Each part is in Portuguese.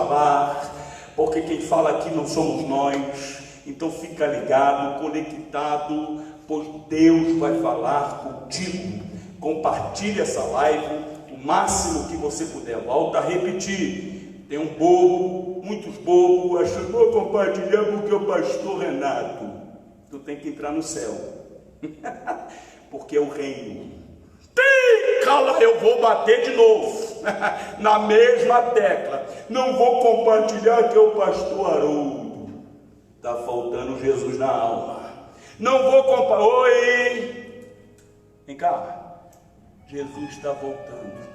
falar, porque quem fala aqui não somos nós. Então fica ligado, conectado, pois Deus vai falar contigo. Compartilhe essa live o máximo que você puder. Volta a repetir. Tem um bobo, muitos bobos, achando, vou compartilhar porque é o pastor Renato. Tu tem que entrar no céu, porque é o reino. Cala, eu vou bater de novo na mesma tecla. Não vou compartilhar que é o pastor Haroldo. Está faltando Jesus na alma. Não vou compartilhar. Oi, vem cá, Jesus está voltando.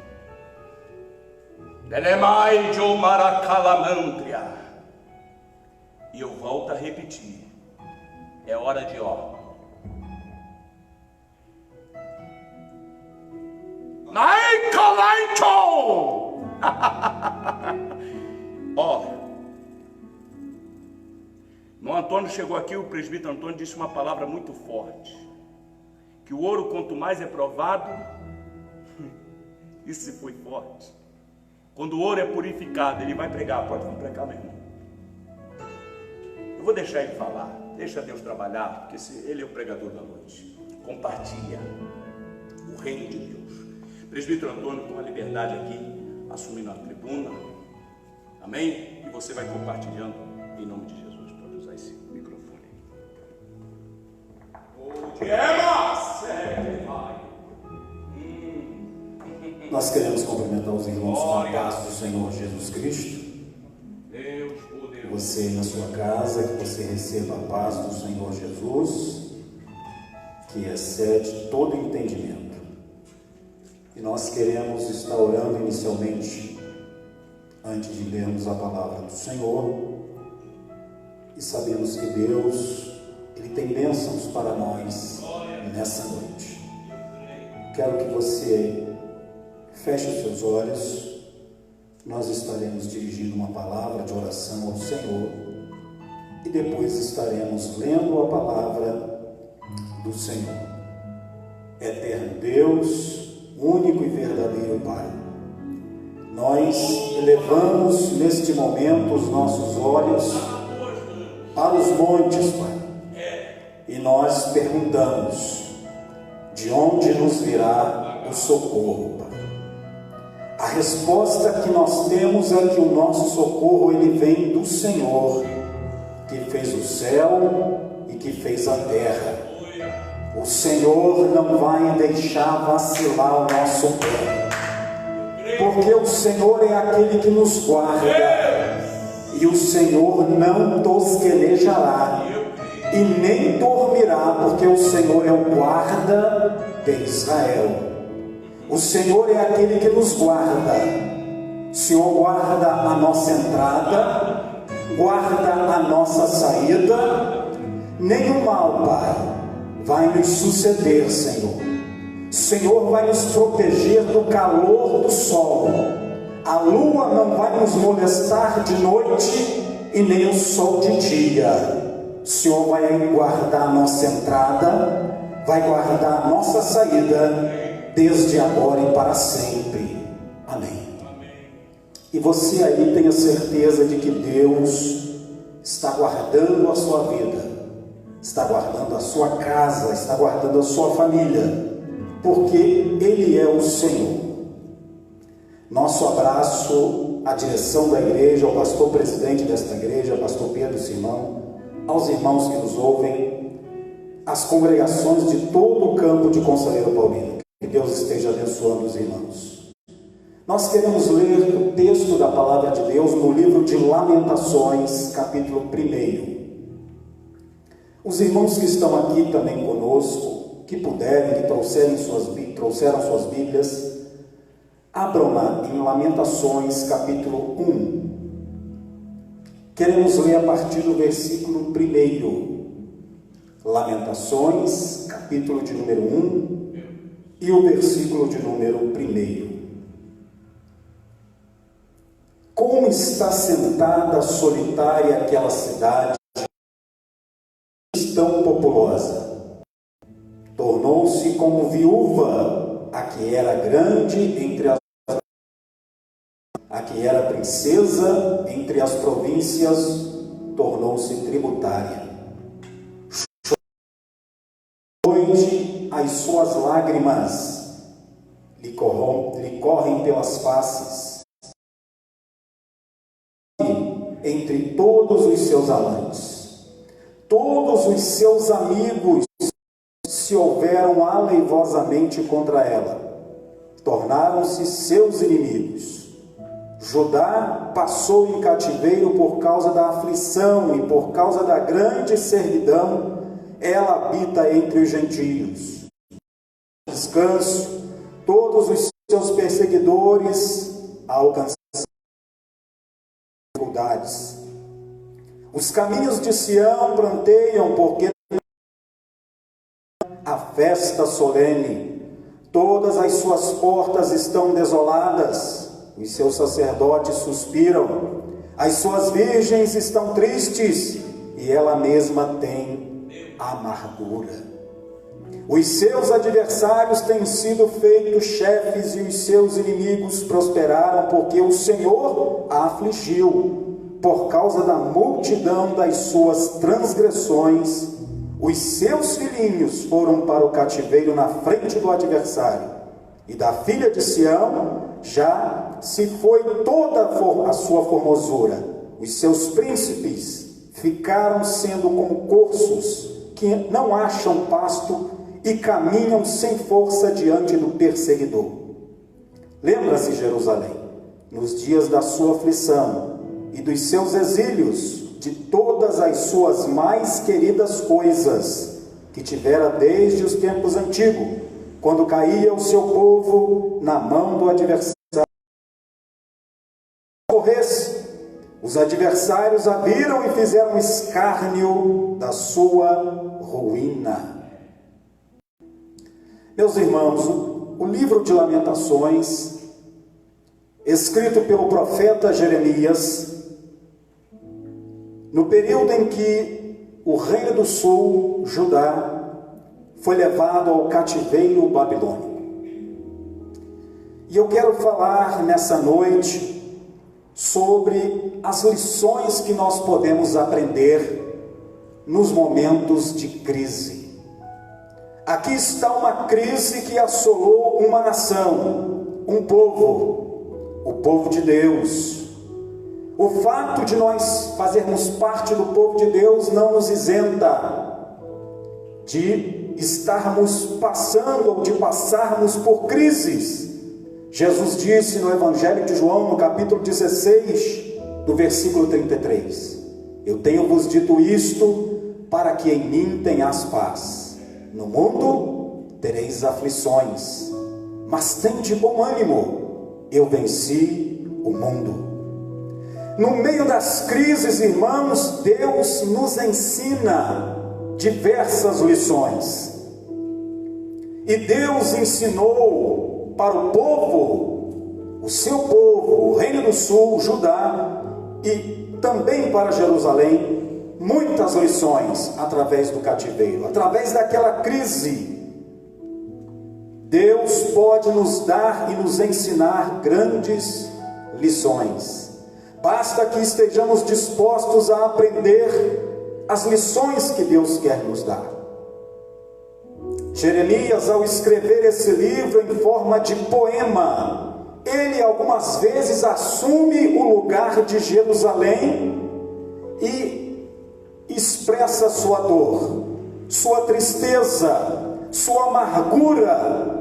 Delemai de Omaracalamantria. E eu volto a repetir. É hora de O Antônio chegou aqui, o presbítero Antônio disse uma palavra muito forte. Que o ouro, quanto mais é provado, isso foi forte. Quando o ouro é purificado, ele vai pregar, pode vir para cá mesmo. Eu vou deixar ele falar, deixa Deus trabalhar, porque ele é o pregador da noite. Compartilha o reino de Deus. Presbítero Antônio, com a liberdade aqui, assumindo a tribuna, amém? E você vai compartilhando em nome de Jesus. Pode usar esse microfone. Nós queremos cumprimentar os irmãos com a paz do Senhor Jesus Cristo. Você na sua casa, que você receba a paz do Senhor Jesus, que excede todo entendimento. E nós queremos estar orando inicialmente, antes de lermos a palavra do Senhor, e sabemos que Deus, Ele tem bênçãos para nós nessa noite. Quero que você feche os seus olhos. Nós estaremos dirigindo uma palavra de oração ao Senhor e depois estaremos lendo a palavra do Senhor. Eterno Deus, único e verdadeiro Pai, nós elevamos neste momento os nossos olhos para os montes, Pai, e nós perguntamos: de onde nos virá o socorro, Pai? A resposta que nós temos é que o nosso socorro ele vem do Senhor, que fez o céu e que fez a terra. O Senhor não vai deixar vacilar o nosso pé, porque o Senhor é aquele que nos guarda, e o Senhor não tosquelejará e nem dormirá, porque o Senhor é o guarda de Israel. O Senhor é aquele que nos guarda. O Senhor guarda a nossa entrada, guarda a nossa saída. Nenhum mal, Pai, vai nos suceder, Senhor. O Senhor vai nos proteger do calor do sol. A lua não vai nos molestar de noite e nem o sol de dia. O Senhor vai guardar a nossa entrada, vai guardar a nossa saída, desde agora e para sempre. Amém. E você aí tenha certeza de que Deus está guardando a sua vida, está guardando a sua casa, está guardando a sua família, porque Ele é o Senhor. Nosso abraço à direção da igreja, ao pastor presidente desta igreja, pastor Pedro Simão, aos irmãos que nos ouvem, às congregações de todo o campo de Conselheiro Paulino. Que Deus esteja abençoando os irmãos. Nós queremos ler o texto da palavra de Deus no livro de Lamentações, capítulo 1. Os irmãos que estão aqui também conosco, que puderem, que trouxeram suas Bíblias, abram lá em Lamentações, capítulo 1. Queremos ler a partir do versículo 1. Lamentações, capítulo de número 1. E o versículo de número 1. Como está sentada solitária aquela cidade, tão populosa. Tornou-se como viúva a que era grande entre as... A a que era princesa entre as províncias, tornou-se tributária. Noite, as suas lágrimas lhe correm pelas faces, entre todos os seus amantes. Todos os seus amigos se houveram aleivosamente contra ela, tornaram-se seus inimigos. Judá passou em cativeiro por causa da aflição e por causa da grande servidão, ela habita entre os gentios. Descanso, todos os seus perseguidores alcançaram dificuldades. Os caminhos de Sião pranteiam, porque a festa solene, todas as suas portas estão desoladas, os seus sacerdotes suspiram, as suas virgens estão tristes, e ela mesma tem amargura. Os seus adversários têm sido feitos chefes, e os seus inimigos prosperaram, porque o Senhor a afligiu. Por causa da multidão das suas transgressões, os seus filhinhos foram para o cativeiro na frente do adversário. E da filha de Sião já se foi toda a sua formosura. Os seus príncipes ficaram sendo como corços que não acham pasto e caminham sem força diante do perseguidor. Lembra-se, Jerusalém, nos dias da sua aflição e dos seus exílios, de todas as suas mais queridas coisas que tivera desde os tempos antigos, quando caía o seu povo na mão do adversário. Morresse, os adversários a viram e fizeram escárnio da sua ruína. Meus irmãos, o livro de Lamentações, escrito pelo profeta Jeremias, no período em que o reino do sul, Judá, foi levado ao cativeiro babilônico. E eu quero falar nessa noite sobre as lições que nós podemos aprender nos momentos de crise. Aqui está uma crise que assolou uma nação, um povo, o povo de Deus. O fato de nós fazermos parte do povo de Deus não nos isenta de estarmos passando ou de passarmos por crises. Jesus disse no Evangelho de João, no capítulo 16, do versículo 33, eu tenho-vos dito isto para que em mim tenhas paz. No mundo tereis aflições, mas tende bom ânimo, eu venci o mundo. No meio das crises, irmãos, Deus nos ensina diversas lições. E Deus ensinou para o povo, o seu povo, o reino do sul, Judá, e também para Jerusalém, muitas lições através do cativeiro, através daquela crise. Deus pode nos dar e nos ensinar grandes lições. Basta que estejamos dispostos a aprender as lições que Deus quer nos dar. Jeremias, ao escrever esse livro em forma de poema, ele algumas vezes assume o lugar de Jerusalém e expressa sua dor, sua tristeza, sua amargura.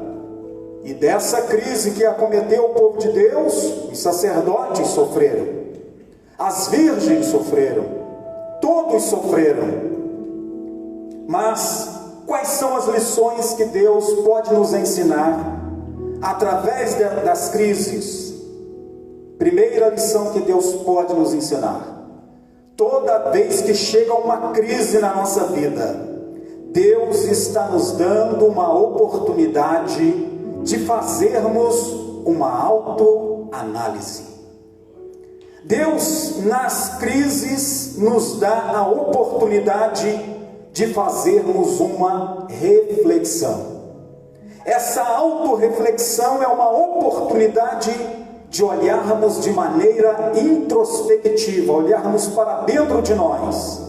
E dessa crise que acometeu o povo de Deus, os sacerdotes sofreram, as virgens sofreram, todos sofreram. Mas quais são as lições que Deus pode nos ensinar através das crises? Primeira lição que Deus pode nos ensinar: toda vez que chega uma crise na nossa vida, Deus está nos dando uma oportunidade de fazermos uma autoanálise. Deus, nas crises, nos dá a oportunidade de fazermos uma reflexão. Essa autorreflexão é uma oportunidade de olharmos de maneira introspectiva, olharmos para dentro de nós.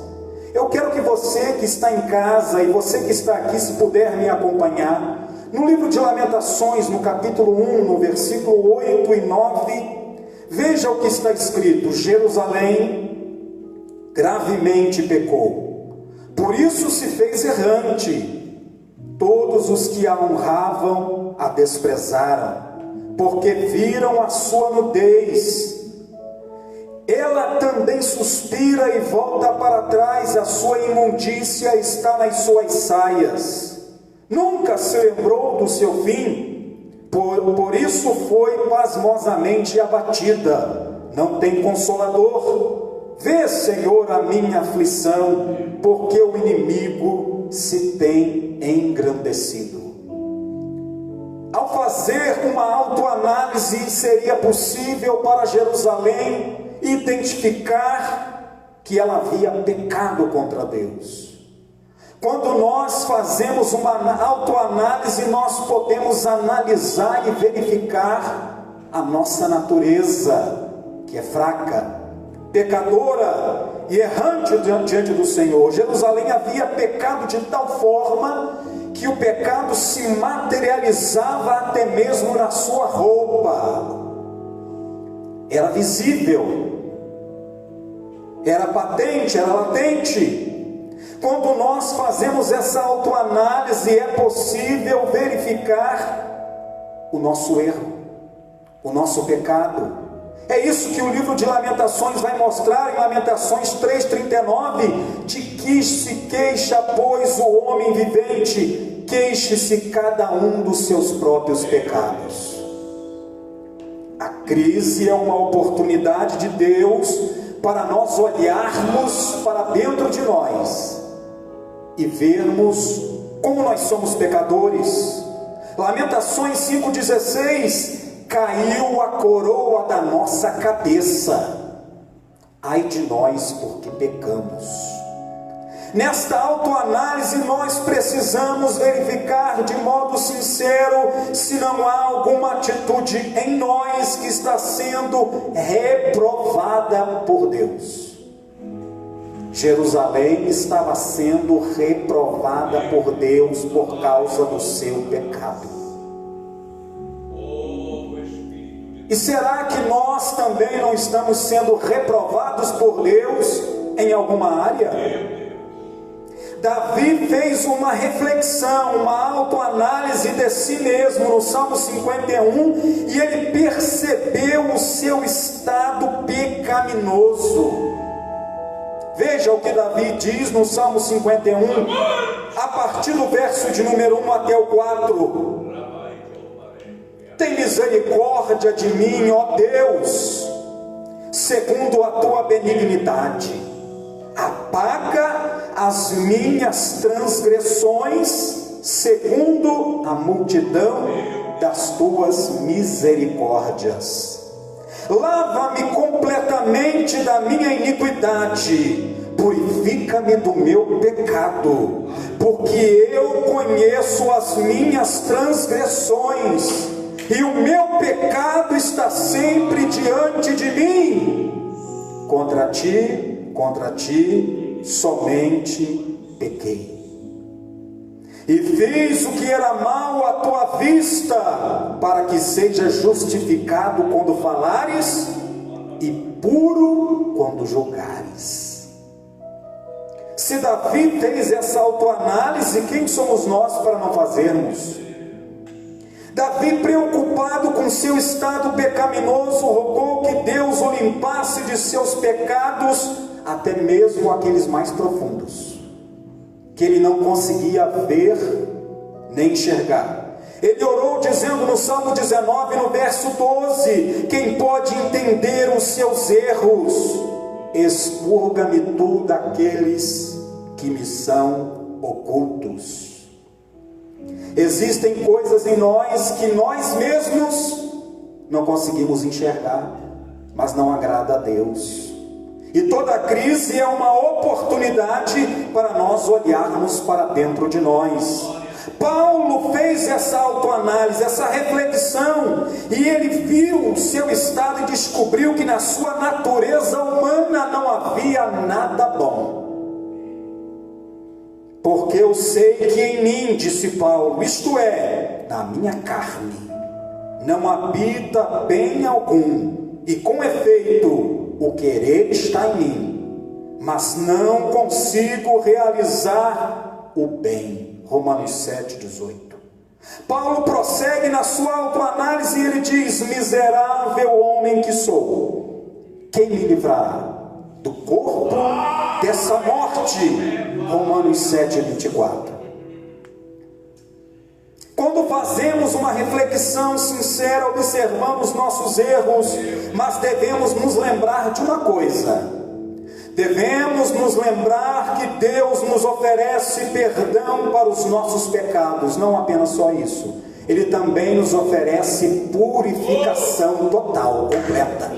Eu quero que você que está em casa e você que está aqui, se puder me acompanhar, no livro de Lamentações, no capítulo 1, no versículo 8 e 9, veja o que está escrito: Jerusalém gravemente pecou, por isso se fez errante. Todos os que a honravam a desprezaram, porque viram a sua nudez. Ela também suspira e volta para trás, a sua imundícia está nas suas saias. Nunca se lembrou do seu fim, por isso foi pasmosamente abatida. Não tem consolador. Vê, Senhor, a minha aflição, porque o inimigo se tem engrandecido. Ao fazer uma autoanálise, seria possível para Jerusalém identificar que ela havia pecado contra Deus. Quando nós fazemos uma autoanálise, nós podemos analisar e verificar a nossa natureza, que é fraca, pecadora e errante diante do Senhor. Jerusalém havia pecado de tal forma que o pecado se materializava até mesmo na sua roupa. Era visível, era patente, era latente. Quando nós fazemos essa autoanálise, é possível verificar o nosso erro, o nosso pecado. É isso que o livro de Lamentações vai mostrar em Lamentações 3,39, de que se queixa, pois, o homem vivente, queixe-se cada um dos seus próprios pecados. A crise é uma oportunidade de Deus para nós olharmos para dentro de nós e vermos como nós somos pecadores. Lamentações 5,16: caiu a coroa da nossa cabeça, ai de nós, porque pecamos. Nesta autoanálise nós precisamos verificar de modo sincero se não há alguma atitude em nós que está sendo reprovada por Deus. Jerusalém estava sendo reprovada por Deus por causa do seu pecado. E será que nós também não estamos sendo reprovados por Deus em alguma área? Davi fez uma reflexão, uma autoanálise de si mesmo no Salmo 51, e ele percebeu o seu estado pecaminoso. Veja o que Davi diz no Salmo 51, a partir do verso de número 1 até o 4. Tem misericórdia de mim, ó Deus, segundo a tua benignidade. Apaga as minhas transgressões, segundo a multidão das tuas misericórdias. Lava-me completamente da minha iniquidade, purifica-me do meu pecado, porque eu conheço as minhas transgressões, e o meu pecado está sempre diante de mim. Contra ti somente pequei, e fiz o que era mal à tua vista, para que seja justificado quando falares, e puro quando julgares. Se Davi fez essa autoanálise, quem somos nós para não fazermos? Davi, preocupado com seu estado pecaminoso, rogou que Deus o limpasse de seus pecados, até mesmo aqueles mais profundos, que ele não conseguia ver nem enxergar. Ele orou dizendo no Salmo 19, no verso 12: quem pode entender os seus erros? Expurga-me tu daqueles que me são ocultos. Existem coisas em nós que nós mesmos não conseguimos enxergar, mas não agrada a Deus. E toda crise é uma oportunidade para nós olharmos para dentro de nós. Paulo fez essa autoanálise, essa reflexão, e ele viu o seu estado e descobriu que na sua natureza humana não havia nada bom. Porque eu sei que em mim, disse Paulo, isto é, na minha carne, não habita bem algum, e com efeito, o querer está em mim, mas não consigo realizar o bem. Romanos 7,18. Paulo prossegue na sua autoanálise e ele diz: miserável homem que sou, quem me livrará do corpo dessa morte? Romanos 7,24. Quando fazemos uma reflexão sincera, observamos nossos erros, mas devemos nos lembrar de uma coisa. Devemos nos lembrar que Deus nos oferece perdão para os nossos pecados. Não apenas só isso, Ele também nos oferece purificação total, completa.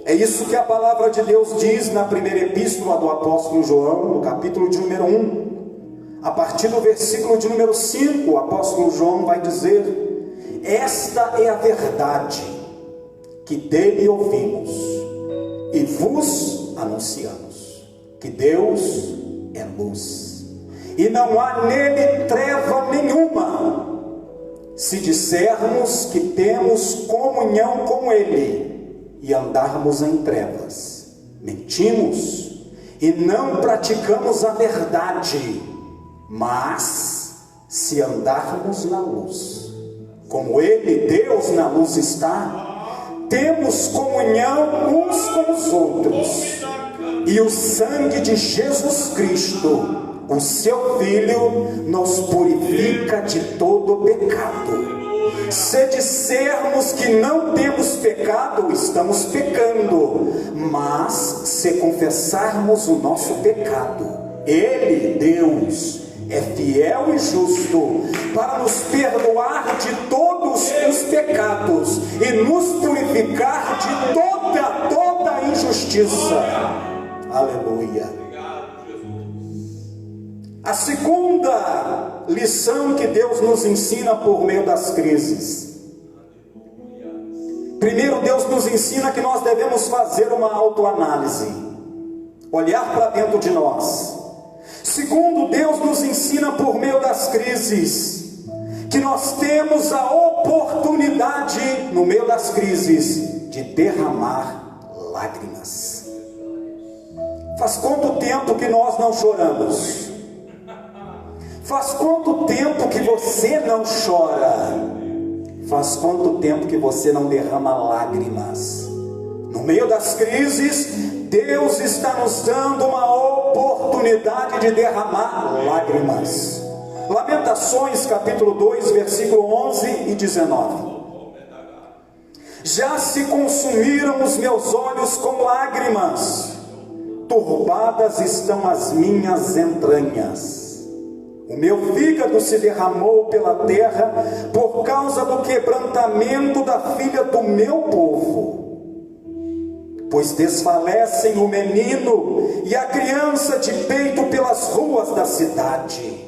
É isso que a palavra de Deus diz na primeira epístola do apóstolo João, no capítulo de número 1. A partir do versículo de número 5, o apóstolo João vai dizer: esta é a verdade que dele ouvimos e vos anunciamos, que Deus é luz, e não há nele treva nenhuma. Se dissermos que temos comunhão com Ele e andarmos em trevas, mentimos e não praticamos a verdade. Mas se andarmos na luz, como Ele, Deus, na luz está, temos comunhão uns com os outros, e o sangue de Jesus Cristo, o seu Filho, nos purifica de todo pecado. Se dissermos que não temos pecado, estamos pecando, mas se confessarmos o nosso pecado, Ele, Deus, é fiel e justo para nos perdoar de todos os pecados e nos purificar de toda injustiça. Aleluia. A segunda lição que Deus nos ensina por meio das crises. Primeiro, Deus nos ensina que nós devemos fazer uma autoanálise, olhar para dentro de nós. Segundo, Deus nos ensina por meio das crises que nós temos a oportunidade, no meio das crises, de derramar lágrimas. Faz quanto tempo que nós não choramos? Faz quanto tempo que você não chora? Faz quanto tempo que você não derrama lágrimas? No meio das crises, Deus está nos dando uma oportunidade de derramar lágrimas. Lamentações capítulo 2, versículo 11 e 19. Já se consumiram os meus olhos com lágrimas, turbadas estão as minhas entranhas. O meu fígado se derramou pela terra por causa do quebrantamento da filha do meu povo. Pois desfalecem o menino e a criança de peito pelas ruas da cidade.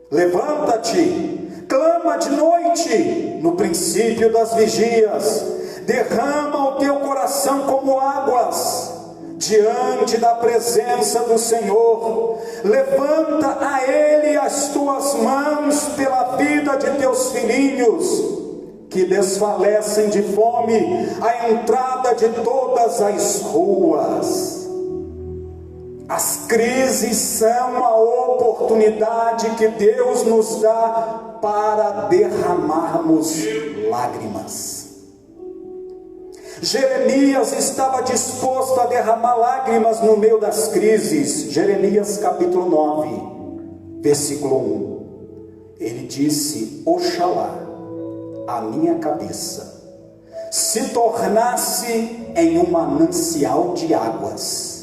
Levanta-te, clama de noite, no princípio das vigias, derrama o teu coração como águas, diante da presença do Senhor. Levanta a Ele as tuas mãos pela vida de teus filhinhos, que desfalecem de fome à entrada de todas as ruas. As crises são a oportunidade que Deus nos dá para derramarmos lágrimas. Jeremias estava disposto a derramar lágrimas no meio das crises. Jeremias capítulo 9, versículo 1. Ele disse: Oxalá a minha cabeça se tornasse em um manancial de águas,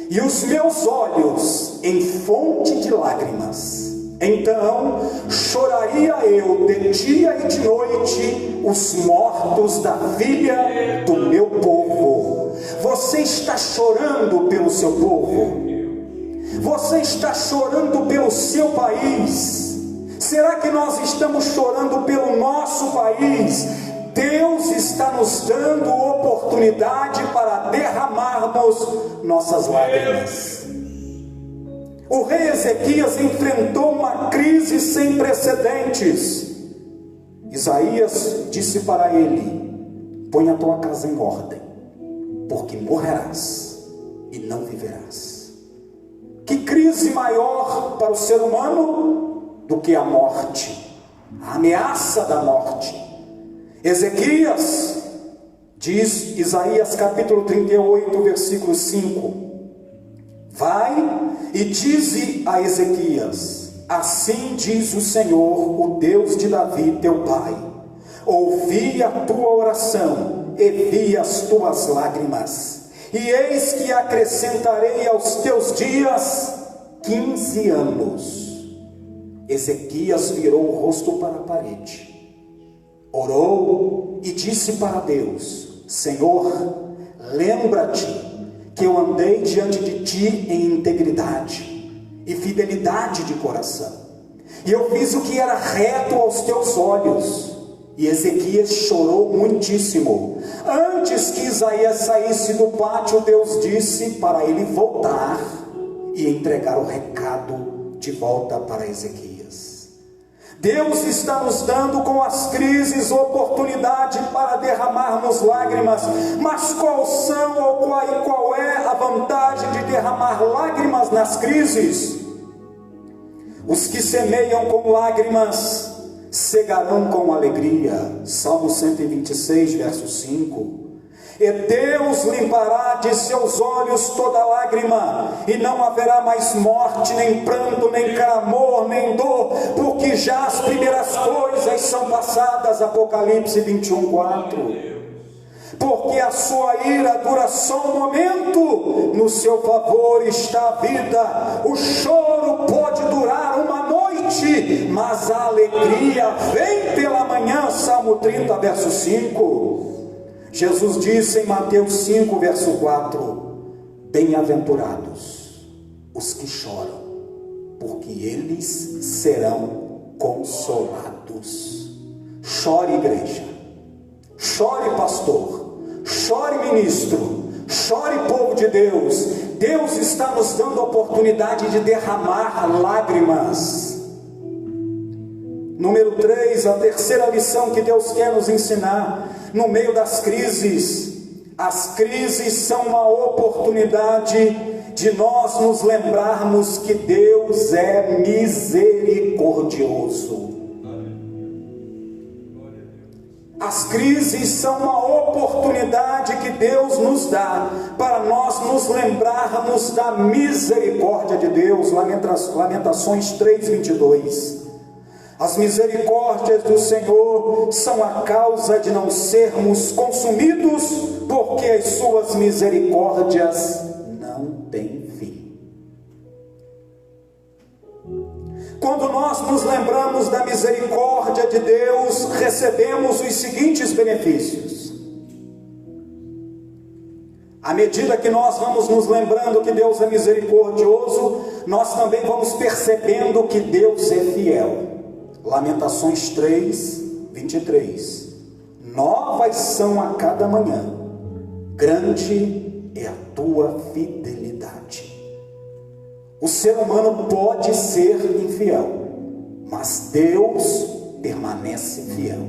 e os meus olhos em fonte de lágrimas. Então choraria eu de dia e de noite os mortos da filha do meu povo. Você está chorando pelo seu povo? Você está chorando pelo seu país? Será que nós estamos chorando pelo nosso país? Deus está nos dando oportunidade para derramarmos nossas lágrimas. O rei Ezequias enfrentou uma crise sem precedentes. Isaías disse para ele: põe a tua casa em ordem, porque morrerás e não viverás. Que crise maior para o ser humano do que a morte, a ameaça da morte. Ezequias, diz Isaías capítulo 38, versículo 5: vai e dize a Ezequias: assim diz o Senhor, o Deus de Davi teu pai, ouvi a tua oração e vi as tuas lágrimas, e eis que acrescentarei aos teus dias 15 anos. Ezequias virou o rosto para a parede, orou e disse para Deus: Senhor, lembra-te que eu andei diante de ti em integridade e fidelidade de coração, e eu fiz o que era reto aos teus olhos. E Ezequias chorou muitíssimo. Antes que Isaías saísse do pátio, Deus disse para ele voltar e entregar o recado de volta para Ezequias. Deus está nos dando com as crises oportunidade para derramarmos lágrimas. Mas qual é a vantagem de derramar lágrimas nas crises? Os que semeiam com lágrimas cegarão com alegria. Salmo 126, verso 5. E Deus limpará de seus olhos toda lágrima, e não haverá mais morte, nem pranto, nem clamor, nem dor, porque já as primeiras coisas são passadas. Apocalipse 21, 4. Porque a sua ira dura só um momento, no seu favor está a vida. O choro pode durar uma noite, mas a alegria vem pela manhã. Salmo 30, verso 5. Jesus disse em Mateus 5, verso 4: bem-aventurados os que choram, porque eles serão consolados. Chore, igreja, chore, pastor, chore, ministro, chore, povo de Deus. Deus está nos dando a oportunidade de derramar lágrimas. Número 3, a terceira lição que Deus quer nos ensinar no meio das crises. As crises são uma oportunidade de nós nos lembrarmos que Deus é misericordioso. As crises são uma oportunidade que Deus nos dá para nós nos lembrarmos da misericórdia de Deus. Lamentações 3:22. As misericórdias do Senhor são a causa de não sermos consumidos, porque as suas misericórdias não têm fim. Quando nós nos lembramos da misericórdia de Deus, recebemos os seguintes benefícios. À medida que nós vamos nos lembrando que Deus é misericordioso, nós também vamos percebendo que Deus é fiel. Lamentações 3:23. Novas são a cada manhã, grande é a tua fidelidade. O ser humano pode ser infiel, mas Deus permanece fiel.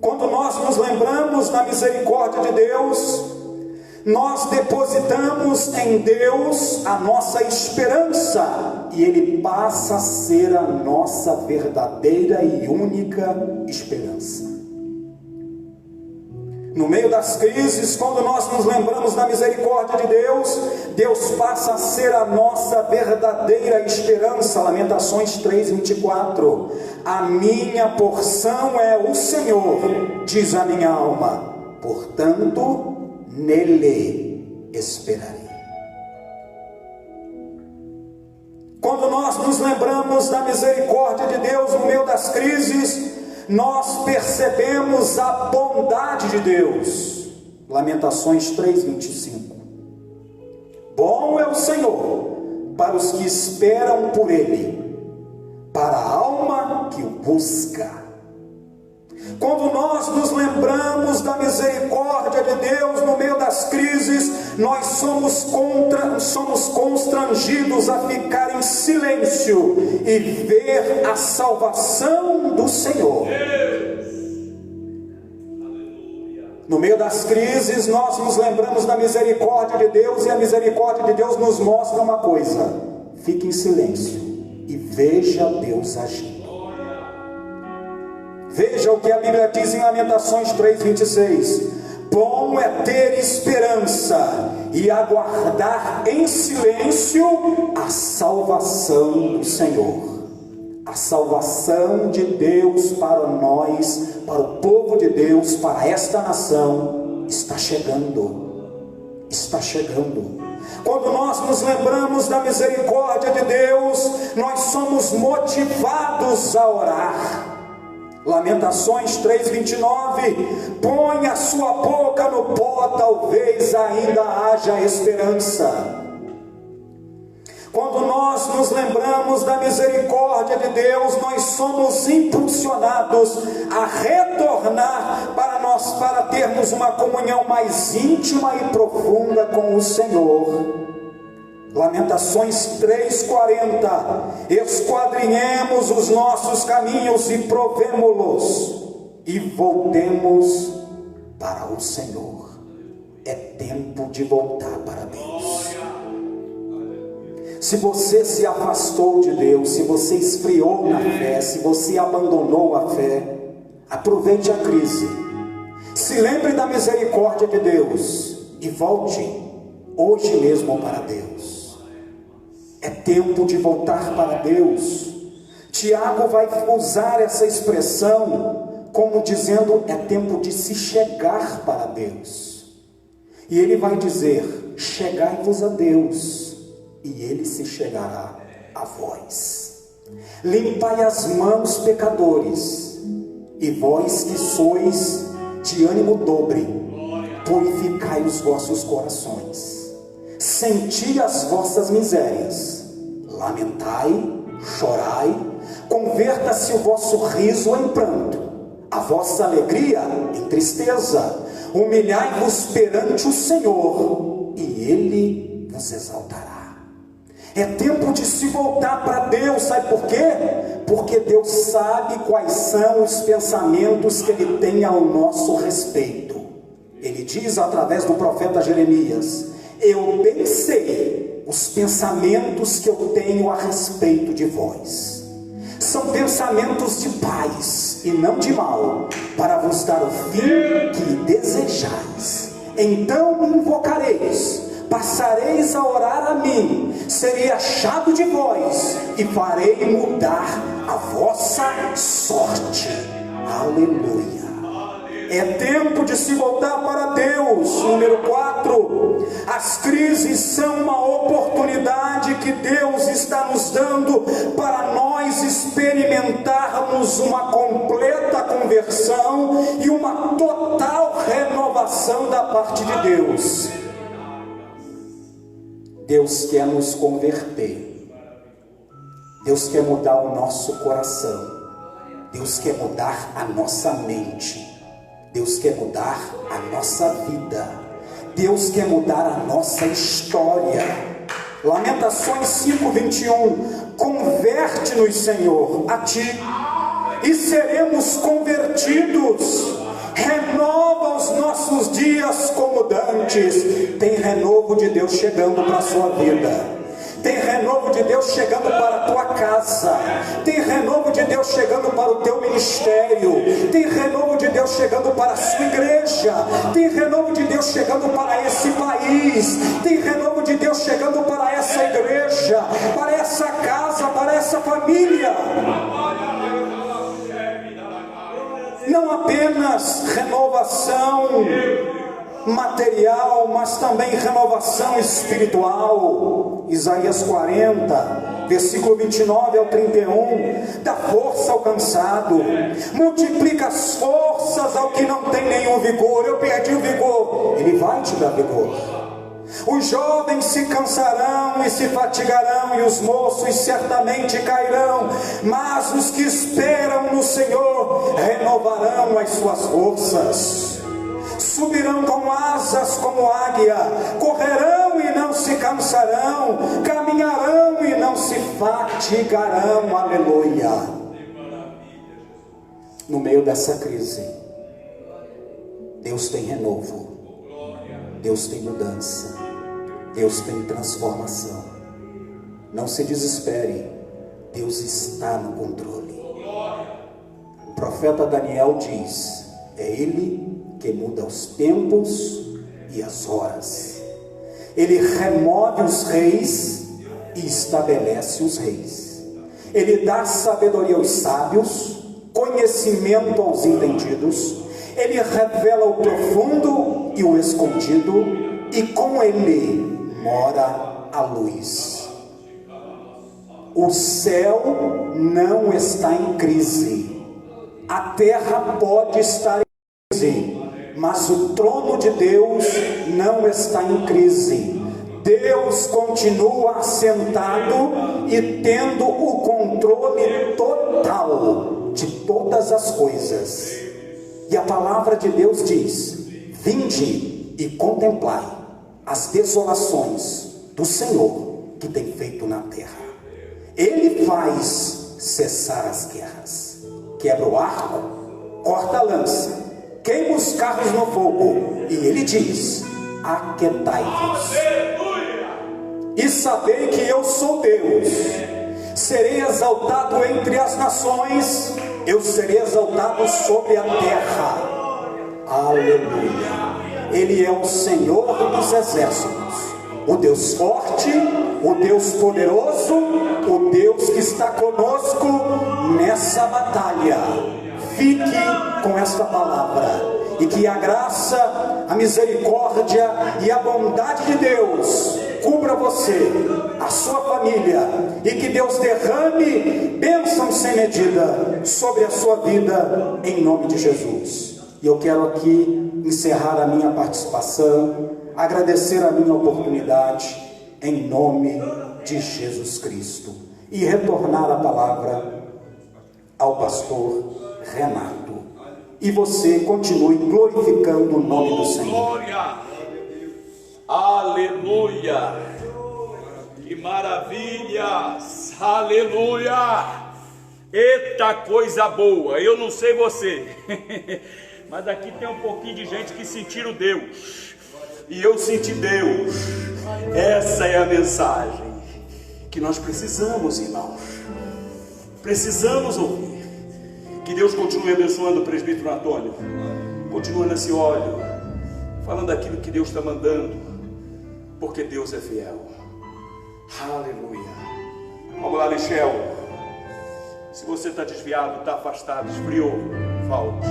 Quando nós nos lembramos da misericórdia de Deus, nós depositamos em Deus a nossa esperança, e Ele passa a ser a nossa verdadeira e única esperança. No meio das crises, quando nós nos lembramos da misericórdia de Deus, Deus passa a ser a nossa verdadeira esperança. Lamentações 3:24. A minha porção é o Senhor, diz a minha alma, portanto nele esperarei. Quando nós nos lembramos da misericórdia de Deus no meio das crises, nós percebemos a bondade de Deus. Lamentações 3:25. Bom é o Senhor para os que esperam por Ele, para a alma que o busca. Quando nós nos lembramos da misericórdia de Deus no meio das crises, nós somos constrangidos a ficar em silêncio e ver a salvação do Senhor. No meio das crises, nós nos lembramos da misericórdia de Deus, e a misericórdia de Deus nos mostra uma coisa: fique em silêncio e veja Deus agindo. Veja o que a Bíblia diz em Lamentações 3:26: bom é ter esperança e aguardar em silêncio a salvação do Senhor. A salvação de Deus para nós, para o povo de Deus, para esta nação, está chegando. Está chegando. Quando nós nos lembramos da misericórdia de Deus, nós somos motivados a orar. Lamentações 3:29: põe a sua boca no pó, talvez ainda haja esperança. Quando nós nos lembramos da misericórdia de Deus, nós somos impulsionados a retornar para termos uma comunhão mais íntima e profunda com o Senhor. Lamentações 3:40: esquadrinhemos os nossos caminhos e provemo-los, e voltemos para o Senhor. É tempo de voltar para Deus. Se você se afastou de Deus, se você esfriou na fé, se você abandonou a fé, aproveite a crise, se lembre da misericórdia de Deus e volte hoje mesmo para Deus. É tempo de voltar para Deus. Tiago vai usar essa expressão como dizendo: é tempo de se chegar para Deus. E ele vai dizer: chegai-vos a Deus, e Ele se chegará a vós. Limpai as mãos, pecadores, e vós que sois de ânimo dobre, purificai os vossos corações. Senti as vossas misérias, lamentai, chorai, converta-se o vosso riso em pranto, a vossa alegria em tristeza. Humilhai-vos perante o Senhor, e Ele vos exaltará. É tempo de se voltar para Deus. Sabe por quê? Porque Deus sabe quais são os pensamentos que Ele tem ao nosso respeito. Ele diz através do profeta Jeremias: eu bem sei os pensamentos que eu tenho a respeito de vós. São pensamentos de paz e não de mal, para vos dar o fim que desejais. Então me invocareis, passareis a orar a mim, serei achado de vós e farei mudar a vossa sorte. Aleluia. É tempo de se voltar para Deus. Número 4, as crises são uma oportunidade que Deus está nos dando para nós experimentarmos uma completa conversão e uma total renovação da parte de Deus. Deus quer nos converter. Deus quer mudar o nosso coração. Deus quer mudar a nossa mente. Deus quer mudar a nossa vida. Deus quer mudar a nossa história. Lamentações 5:21: converte-nos, Senhor, a Ti, e seremos convertidos. Renova os nossos dias como dantes. Tem renovo de Deus chegando para a sua vida. Tem renovo de Deus chegando para a tua casa. Tem renovo de Deus chegando para o teu ministério. Tem renovo de Deus chegando para a sua igreja. Tem renovo de Deus chegando para esse país. Tem renovo de Deus chegando para essa igreja, para essa casa, para essa família. Não apenas renovação material, mas também renovação espiritual. Isaías 40, versículo 29 ao 31: dá força ao cansado, multiplica as forças ao que não tem nenhum vigor. Eu perdi o vigor, Ele vai te dar vigor. Os jovens se cansarão e se fatigarão, e os moços certamente cairão, mas os que esperam no Senhor renovarão as suas forças. Subirão com asas como águia, correrão e não se cansarão, caminharão e não se fatigarão. Aleluia. No meio dessa crise, Deus tem renovo, Deus tem mudança, Deus tem transformação. Não se desespere, Deus está no controle. O profeta Daniel diz: é Ele que muda os tempos e as horas. Ele remove os reis e estabelece os reis. Ele dá sabedoria aos sábios, conhecimento aos entendidos. Ele revela o profundo e o escondido, e com ele mora a luz. O céu não está em crise, a terra pode estar em crise, mas o trono de Deus não está em crise. Deus continua assentado e tendo o controle total de todas as coisas. E a palavra de Deus diz: vinde e contemplai as desolações do Senhor que tem feito na terra. Ele faz cessar as guerras, quebra o arco, corta a lança, queima os carros no fogo, e ele diz: aquietai-vos e sabei que eu sou Deus. Serei exaltado entre as nações, eu serei exaltado sobre a terra. Aleluia. Ele é o Senhor dos exércitos, o Deus forte, o Deus poderoso, o Deus que está conosco nessa batalha. Fique com esta palavra, e que a graça, a misericórdia e a bondade de Deus cubra você, a sua família, e que Deus derrame bênção sem medida sobre a sua vida, em nome de Jesus. E eu quero aqui encerrar a minha participação, agradecer a minha oportunidade, em nome de Jesus Cristo, e retornar a palavra ao pastor Renato. E você continue glorificando o nome do Senhor. Glória! Aleluia! Que maravilhas! Aleluia! Eita coisa boa! Eu não sei você, mas aqui tem um pouquinho de gente que sentiram Deus. E eu senti Deus. Essa é a mensagem que nós precisamos, irmãos. Precisamos ouvir. Que Deus continue abençoando o presbítero Antônio. Continua nesse óleo, falando aquilo que Deus está mandando, porque Deus é fiel. Aleluia. Vamos lá, Michel. Se você está desviado, está afastado, esfriou, volte.